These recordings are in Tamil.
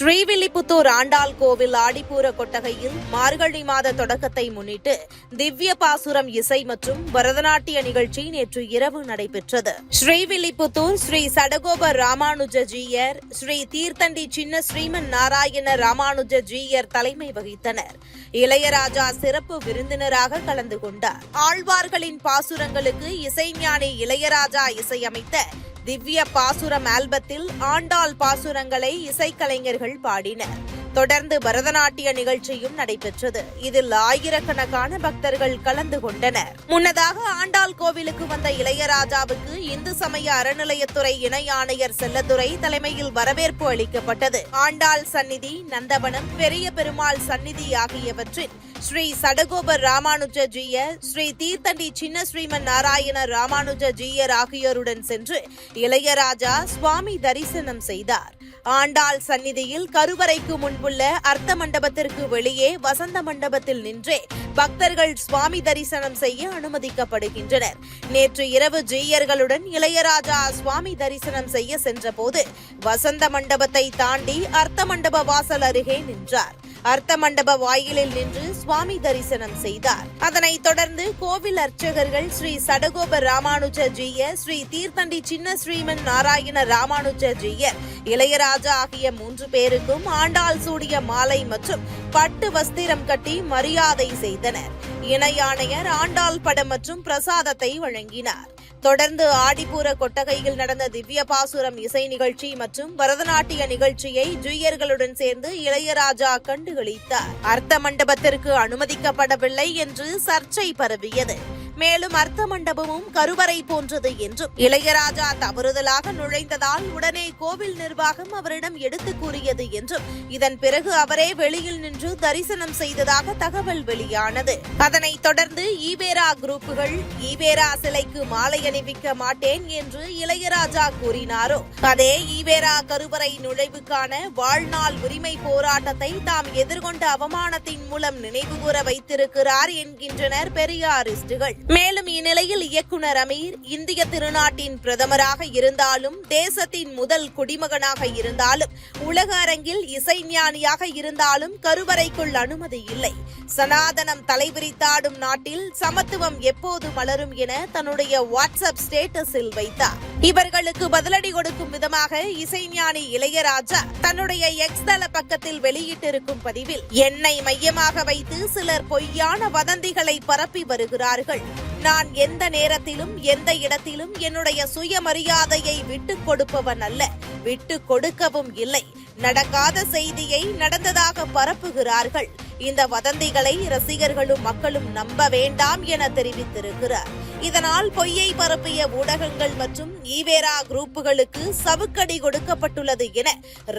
ஸ்ரீவில்லிபுத்தூர் ஆண்டாள் கோவில் ஆடிப்பூர கொட்டகையில் மார்கழி மாத தொடக்கத்தை முன்னிட்டு திவ்ய பாசுரம் இசை மற்றும் பரதநாட்டிய நிகழ்ச்சி நேற்று இரவு நடைபெற்றது. ஸ்ரீவில்லிபுத்தூர் ஸ்ரீ சடகோப ராமானுஜ ஜீயர், ஸ்ரீ தீர்த்தண்டி சின்ன ஸ்ரீமன் நாராயண ராமானுஜ ஜீயர் தலைமை வகித்தனர். இளையராஜா சிறப்பு விருந்தினராக கலந்து கொண்டார். ஆழ்வார்களின் பாசுரங்களுக்கு இசைஞானி இளையராஜா இசையமைத்த திவ்ய பாசுரம் ஆல்பத்தில் ஆண்டாள் பாசுரங்களை இசைக்கலைஞர்கள் பாடினர். தொடர்ந்து பரதநாட்டிய நிகழ்ச்சியும் நடைபெற்றது. இதில் ஆயிரக்கணக்கான பக்தர்கள் கலந்து கொண்டனர். முன்னதாக ஆண்டாள் கோவிலுக்கு வந்த இளையராஜாவுக்கு இந்து சமய அறநிலையத்துறை இணை ஆணையர் செல்லதுரை தலைமையில் வரவேற்பு அளிக்கப்பட்டது. ஆண்டாள் சந்நிதி, நந்தவனம், பெரிய பெருமாள் சந்நிதி ஆகியவற்றில் ஸ்ரீ சடகோபர் ராமானுஜ ஜீயர், ஸ்ரீ தீர்த்தண்டி சின்ன ஸ்ரீமன் நாராயண ராமானுஜ ஜீயர் ஆகியோருடன் சென்று இளையராஜா சுவாமி தரிசனம் செய்தார். ஆண்டாள் சந்நிதியில் கருவறைக்கு முன்புள்ள அர்த்த மண்டபத்திற்கு வெளியே வசந்த மண்டபத்தில் நின்றே பக்தர்கள் சுவாமி தரிசனம் செய்ய அனுமதிக்கப்படுகின்றனர். நேற்று இரவு ஜீயர்களுடன் இளையராஜா சுவாமி தரிசனம் செய்ய சென்றபோது வசந்த மண்டபத்தை தாண்டி அர்த்த மண்டப வாசல் அருகே நின்றார். அர்த்த மண்டப வாயிலில் நின்று சுவாமி தரிசனம் செய்தார். அதனைத் தொடர்ந்து கோவில் அர்ச்சகர்கள் ஸ்ரீ சடகோப ராமானுஜ ஜீயர், ஸ்ரீ தீர்த்தண்டி சின்ன ஸ்ரீமன் நாராயண ராமானுஜ ஜீயர், இளையராஜா ஆகிய 3 பேருக்கும் ஆண்டாள் சூடிய மாலை மற்றும் பட்டு வஸ்திரம் கட்டி மரியாதை செய்தனர். இணை ஆணையர் ஆண்டாள் படம் மற்றும் பிரசாதத்தை வழங்கினார். தொடர்ந்து ஆடிப்பூர கொட்டகையில் நடந்த திவ்ய பாசுரம் இசை நிகழ்ச்சி மற்றும் பரதநாட்டிய நிகழ்ச்சியை ஜூயர்களுடன் சேர்ந்து இளையராஜா கண்டுகளித்தார். அர்த்த மண்டபத்திற்கு அனுமதிக்கப்படவில்லை என்று சர்ச்சை பரவியது. மேலும் அர்த்த மண்டபமும் கருவறை போன்றது என்றும் இளையராஜா தவறுதலாக நுழைந்ததால் உடனே கோவில் நிர்வாகம் அவரிடம் எடுத்து கூறியது என்றும் இதன் பிறகு அவரே வெளியில் நின்று தரிசனம் செய்ததாக தகவல் வெளியானது. அதனைத் தொடர்ந்து ஈவேரா குரூப்புகள் ஈவேரா சிலைக்கு மாலை அணிவிக்க மாட்டேன் என்று இளையராஜா கூறினாரோ அதே ஈவேரா கருவறை நுழைவுக்கான வாழ்நாள் உரிமை போராட்டத்தை தாம் எதிர்கொண்ட அவமானத்தின் மூலம் நினைவுகூர வைத்திருக்கிறார் என்கின்றனர் பெரியாரிஸ்டுகள். மேலும் இந்நிலையில் இயக்குனர் அமீர் இந்திய திருநாட்டின் பிரதமராக இருந்தாலும், தேசத்தின் முதல் குடிமகனாக இருந்தாலும், உலக அரங்கில் இசைஞானியாக இருந்தாலும் கருவறைக்குள் அனுமதி இல்லை. சனாதனம் தலைவிரித்தாடும் நாட்டில் சமத்துவம் எப்போது மலரும் என தன்னுடைய வாட்ஸ்அப் ஸ்டேட்டஸில் வைத்தார். இவர்களுக்கு பதிலடி கொடுக்கும் விதமாக இசைஞானி இளையராஜா தன்னுடைய எக்ஸ் தள பக்கத்தில் வெளியிட்டிருக்கும் பதிவில் என்னை மையமாக வைத்து சிலர் பொய்யான வதந்திகளை பரப்பி வருகிறார்கள். நான் எந்த நேரத்திலும் எந்த இடத்திலும் என்னுடைய சுயமரியாதையை விட்டுக் கொடுப்பவன் அல்ல, விட்டுக் கொடுக்கவும் இல்லை. நடக்காத செய்தியை நடந்ததாக பரப்புகிறார்கள். இந்த வதந்திகளை ரசிகர்களும் மக்களும் நம்ப வேண்டாம் என தெரிவித்திருக்கிறார். இதனால் பொய்யை பரப்பிய ஊடகங்கள் மற்றும் ஈவேரா குரூப்புகளுக்கு சவுக்கடி கொடுக்கப்பட்டுள்ளது என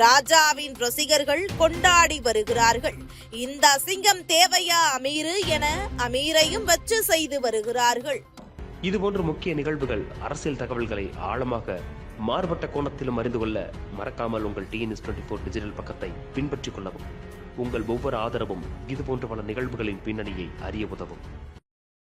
ராஜாவின் ரசிகர்கள் கொண்டாடி வருகிறார்கள். இந்த அசிங்கம் தேவையா அமீரு என அமீரையும் வச்சு செய்து வருகிறார்கள். இதுபோன்ற முக்கிய நிகழ்வுகள், அரசியல் தகவல்களை ஆழமாக மாறுபட்ட கோணத்திலும் அறிந்து கொள்ள மறக்காமல் உங்கள் TNS24 டிஜிட்டல் பக்கத்தை பின்பற்றிக் கொள்ளவும். உங்கள் ஒவ்வொரு ஆதரவும் இதுபோன்ற பல நிகழ்வுகளின் பின்னணியை அறிய உதவும்.